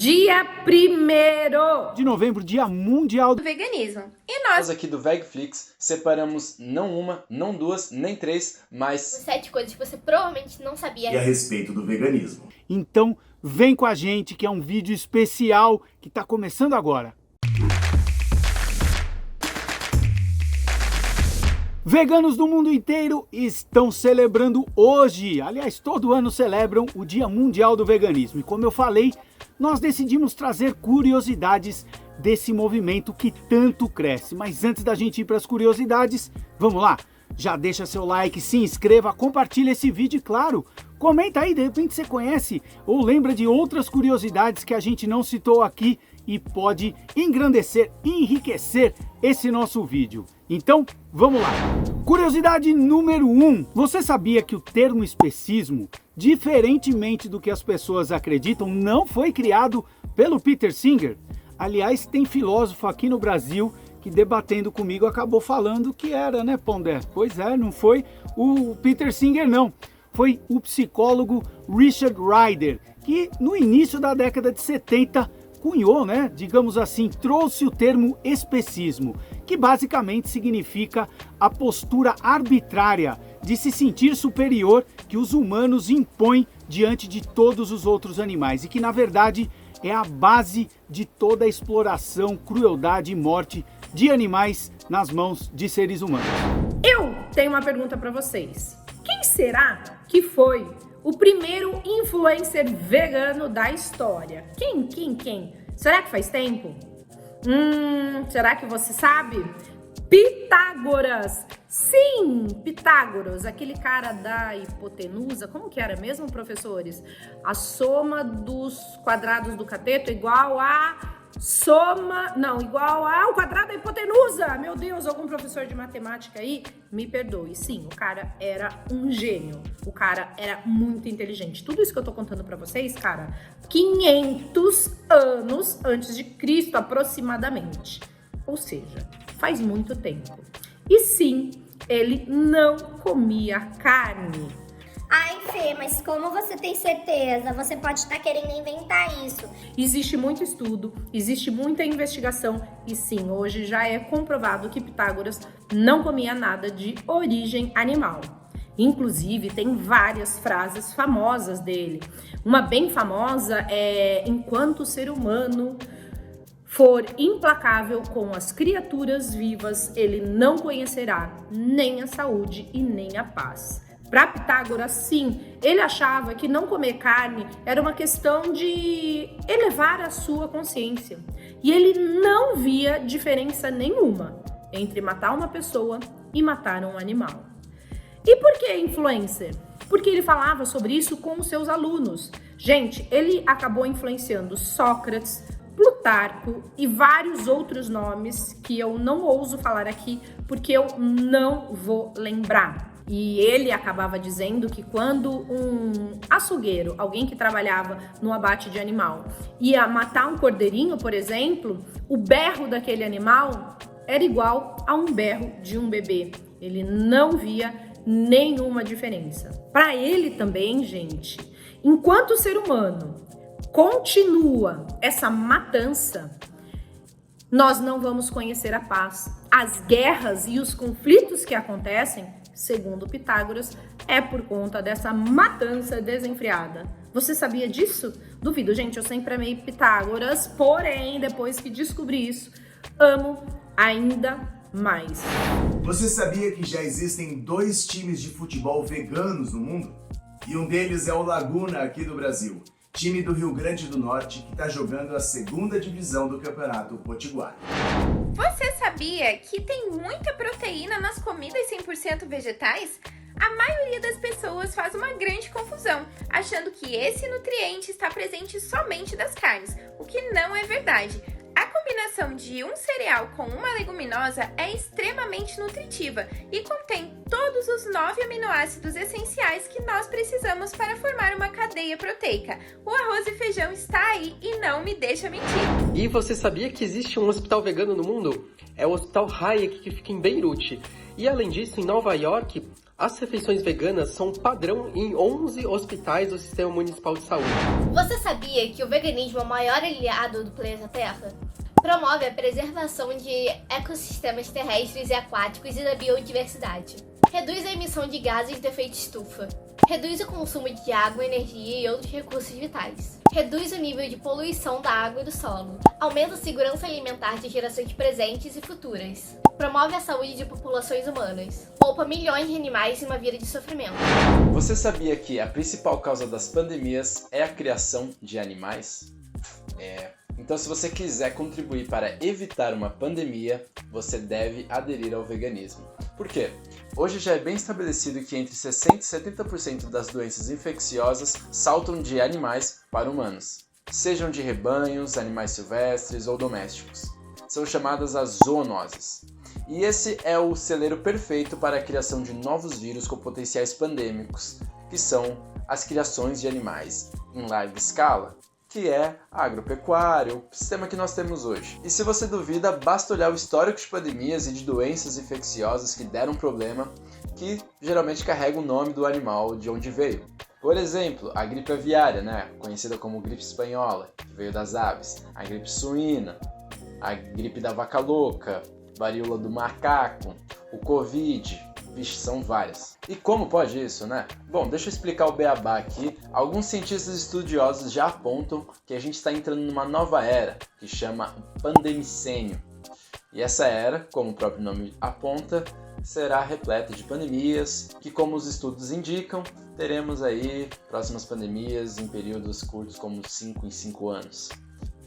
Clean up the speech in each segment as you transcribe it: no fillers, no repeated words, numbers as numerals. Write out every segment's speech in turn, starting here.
Dia 1º de novembro, Dia Mundial do Veganismo. E Nós aqui do Vegflix separamos não uma, não duas, nem três, mas 7 coisas que você provavelmente não sabia e a respeito do veganismo. Então, vem com a gente que é um vídeo especial que está começando agora. Veganos do mundo inteiro estão celebrando hoje, aliás, todo ano celebram o Dia Mundial do Veganismo. E como eu falei, nós decidimos trazer curiosidades desse movimento que tanto cresce. Mas antes da gente ir para as curiosidades, vamos lá? Já deixa seu like, se inscreva, compartilha esse vídeo e, claro, comenta aí, de repente você conhece ou lembra de outras curiosidades que a gente não citou aqui e pode engrandecer, enriquecer esse nosso vídeo. Então, vamos lá. Curiosidade número 1. Você sabia que o termo especismo, diferentemente do que as pessoas acreditam, não foi criado pelo Peter Singer? Aliás, tem filósofo aqui no Brasil que, debatendo comigo, acabou falando que era, né, Pondé? Pois é, não foi o Peter Singer, não. Foi o psicólogo Richard Ryder, que no início da década de 70 cunhou, né, digamos assim, trouxe o termo especismo, que basicamente significa a postura arbitrária de se sentir superior que os humanos impõem diante de todos os outros animais e que, na verdade, é a base de toda a exploração, crueldade e morte de animais nas mãos de seres humanos. Eu tenho uma pergunta para vocês. Quem será que foi o primeiro influencer vegano da história? Quem? Será que faz tempo? Será que você sabe? Pitágoras! Sim, Pitágoras, aquele cara da hipotenusa, como que era mesmo, professores? A soma dos quadrados do cateto igual ao quadrado da hipotenusa. Meu Deus, algum professor de matemática aí? Me perdoe. Sim, o cara era um gênio. O cara era muito inteligente. Tudo isso que eu tô contando pra vocês, cara, 500 anos antes de Cristo, aproximadamente. Ou seja, faz muito tempo. E sim, ele não comia carne. Ai, Fê, mas como você tem certeza? Você pode estar querendo inventar isso. Existe muito estudo, existe muita investigação e sim, hoje já é comprovado que Pitágoras não comia nada de origem animal. Inclusive, tem várias frases famosas dele. Uma bem famosa é: enquanto o ser humano for implacável com as criaturas vivas, ele não conhecerá nem a saúde e nem a paz. Para Pitágoras, sim, ele achava que não comer carne era uma questão de elevar a sua consciência. E ele não via diferença nenhuma entre matar uma pessoa e matar um animal. E por que influencer? Porque ele falava sobre isso com os seus alunos. Gente, ele acabou influenciando Sócrates, Plutarco e vários outros nomes que eu não ouso falar aqui porque eu não vou lembrar. E ele acabava dizendo que quando um açougueiro, alguém que trabalhava no abate de animal, ia matar um cordeirinho, por exemplo, o berro daquele animal era igual a um berro de um bebê. Ele não via nenhuma diferença. Para ele também, gente, enquanto o ser humano continua essa matança, nós não vamos conhecer a paz. As guerras e os conflitos que acontecem, segundo Pitágoras, é por conta dessa matança desenfreada. Você sabia disso? Duvido, gente, eu sempre amei Pitágoras, porém, depois que descobri isso, amo ainda mais. Você sabia que já existem 2 times de futebol veganos no mundo? E um deles é o Laguna, aqui do Brasil, time do Rio Grande do Norte, que está jogando a 2ª divisão do Campeonato Potiguar. Você sabia que tem muita proteína nas comidas 100% vegetais? A maioria das pessoas faz uma grande confusão, achando que esse nutriente está presente somente das carnes, o que não é verdade. A combinação de um cereal com uma leguminosa é extremamente nutritiva e contém todos os 9 aminoácidos essenciais que nós precisamos para formar uma cadeia proteica. O arroz e feijão está aí e não me deixa mentir. E você sabia que existe um hospital vegano no mundo? É o Hospital Hayek, que fica em Beirute. E além disso, em Nova York, As refeições veganas são padrão em 11 hospitais do Sistema Municipal de Saúde. Você sabia que o veganismo é o maior aliado do planeta Terra? Promove a preservação de ecossistemas terrestres e aquáticos e da biodiversidade. Reduz a emissão de gases de efeito estufa. Reduz o consumo de água, energia e outros recursos vitais. Reduz o nível de poluição da água e do solo. Aumenta a segurança alimentar de gerações presentes e futuras. Promove a saúde de populações humanas. Poupa milhões de animais em uma vida de sofrimento. Você sabia que a principal causa das pandemias é a criação de animais? Então, se você quiser contribuir para evitar uma pandemia, você deve aderir ao veganismo. Por quê? Hoje já é bem estabelecido que entre 60% e 70% das doenças infecciosas saltam de animais para humanos, sejam de rebanhos, animais silvestres ou domésticos. São chamadas as zoonoses. E esse é o celeiro perfeito para a criação de novos vírus com potenciais pandêmicos, que são as criações de animais em larga escala, que é a agropecuária, o sistema que nós temos hoje. E se você duvida, basta olhar o histórico de pandemias e de doenças infecciosas que deram problema, que geralmente carregam o nome do animal de onde veio. Por exemplo, a gripe aviária, conhecida como gripe espanhola, que veio das aves, a gripe suína, a gripe da vaca louca, varíola do macaco, o Covid. Vixe, são várias. E como pode isso, Bom, deixa eu explicar o beabá aqui. Alguns cientistas estudiosos já apontam que a gente está entrando numa nova era, que chama pandemicênio. E essa era, como o próprio nome aponta, será repleta de pandemias, que como os estudos indicam, teremos aí próximas pandemias em períodos curtos como 5 em 5 anos.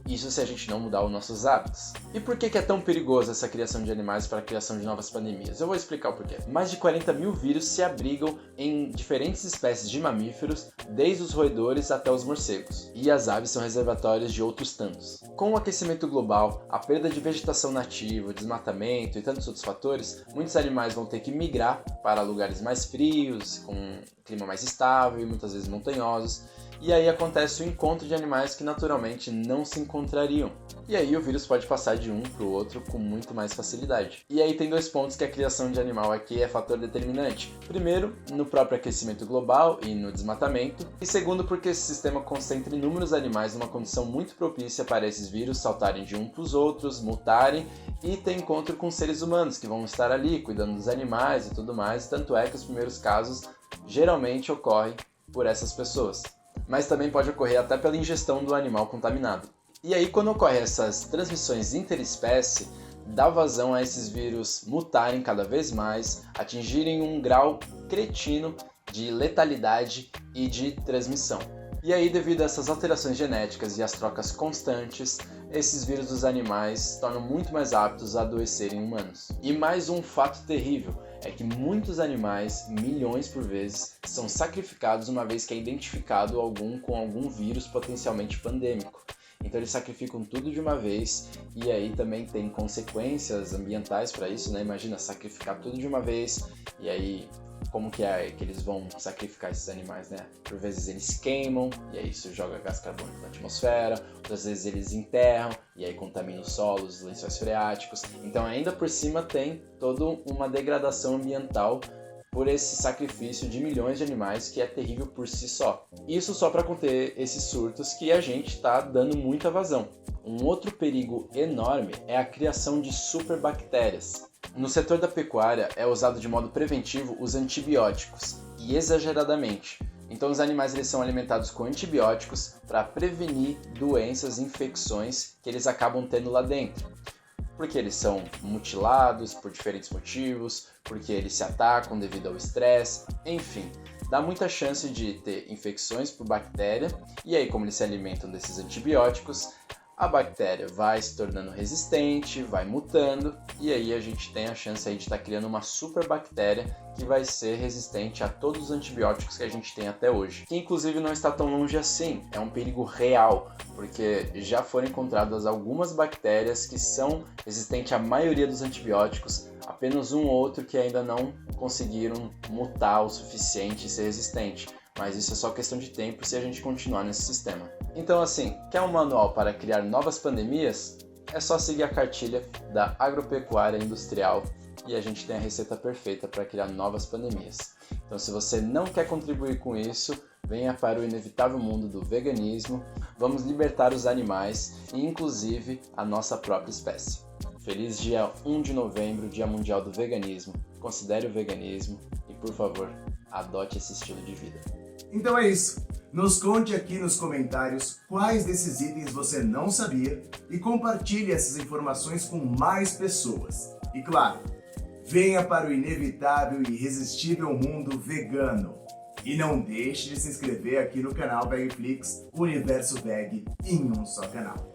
Isso se a gente não mudar os nossos hábitos. E por que é tão perigoso essa criação de animais para a criação de novas pandemias? Eu vou explicar o porquê. Mais de 40 mil vírus se abrigam em diferentes espécies de mamíferos, desde os roedores até os morcegos. E as aves são reservatórios de outros tantos. Com o aquecimento global, a perda de vegetação nativa, o desmatamento e tantos outros fatores, muitos animais vão ter que migrar para lugares mais frios, com clima mais estável e muitas vezes montanhosos. E aí acontece o encontro de animais que naturalmente não se encontrariam. E aí o vírus pode passar de um para o outro com muito mais facilidade. E aí tem dois pontos que a criação de animal aqui é fator determinante. Primeiro, no próprio aquecimento global e no desmatamento. E segundo, porque esse sistema concentra inúmeros animais numa condição muito propícia para esses vírus saltarem de um para os outros, mutarem e ter encontro com seres humanos que vão estar ali cuidando dos animais e tudo mais. Tanto é que os primeiros casos geralmente ocorrem por essas pessoas. Mas também pode ocorrer até pela ingestão do animal contaminado. E aí, quando ocorrem essas transmissões interespécie, dá vazão a esses vírus mutarem cada vez mais, atingirem um grau cretino de letalidade e de transmissão. E aí, devido a essas alterações genéticas e as trocas constantes, esses vírus dos animais se tornam muito mais aptos a adoecerem humanos. E mais um fato terrível é que muitos animais, milhões por vezes, são sacrificados uma vez que é identificado algum com algum vírus potencialmente pandêmico. Então eles sacrificam tudo de uma vez e aí também tem consequências ambientais para isso, Imagina sacrificar tudo de uma vez e aí como que é que eles vão sacrificar esses animais, Por vezes eles queimam e aí isso joga gás carbônico na atmosfera, outras vezes eles enterram e aí contamina os solos, os lençóis freáticos. Então ainda por cima tem toda uma degradação ambiental por esse sacrifício de milhões de animais que é terrível por si só. Isso só para conter esses surtos que a gente está dando muita vazão. Um outro perigo enorme é a criação de superbactérias. No setor da pecuária é usado de modo preventivo os antibióticos, e exageradamente. Então os animais eles são alimentados com antibióticos para prevenir doenças e infecções que eles acabam tendo lá dentro. Porque eles são mutilados por diferentes motivos, porque eles se atacam devido ao estresse, enfim. Dá muita chance de ter infecções por bactéria, e aí como eles se alimentam desses antibióticos, a bactéria vai se tornando resistente, vai mutando, e aí a gente tem a chance aí de estar criando uma superbactéria que vai ser resistente a todos os antibióticos que a gente tem até hoje. Que inclusive não está tão longe assim, é um perigo real, porque já foram encontradas algumas bactérias que são resistentes à maioria dos antibióticos, apenas um ou outro que ainda não conseguiram mutar o suficiente e ser resistente. Mas isso é só questão de tempo se a gente continuar nesse sistema. Então assim, quer um manual para criar novas pandemias? É só seguir a cartilha da Agropecuária Industrial e a gente tem a receita perfeita para criar novas pandemias. Então, se você não quer contribuir com isso, venha para o inevitável mundo do veganismo. Vamos libertar os animais e, inclusive, a nossa própria espécie. Feliz dia 1 de novembro, Dia Mundial do Veganismo. Considere o veganismo e, por favor, adote esse estilo de vida. Então é isso. Nos conte aqui nos comentários quais desses itens você não sabia e compartilhe essas informações com mais pessoas. E claro, venha para o inevitável e irresistível mundo vegano. E não deixe de se inscrever aqui no canal VegFlix Universo Veg em um só canal.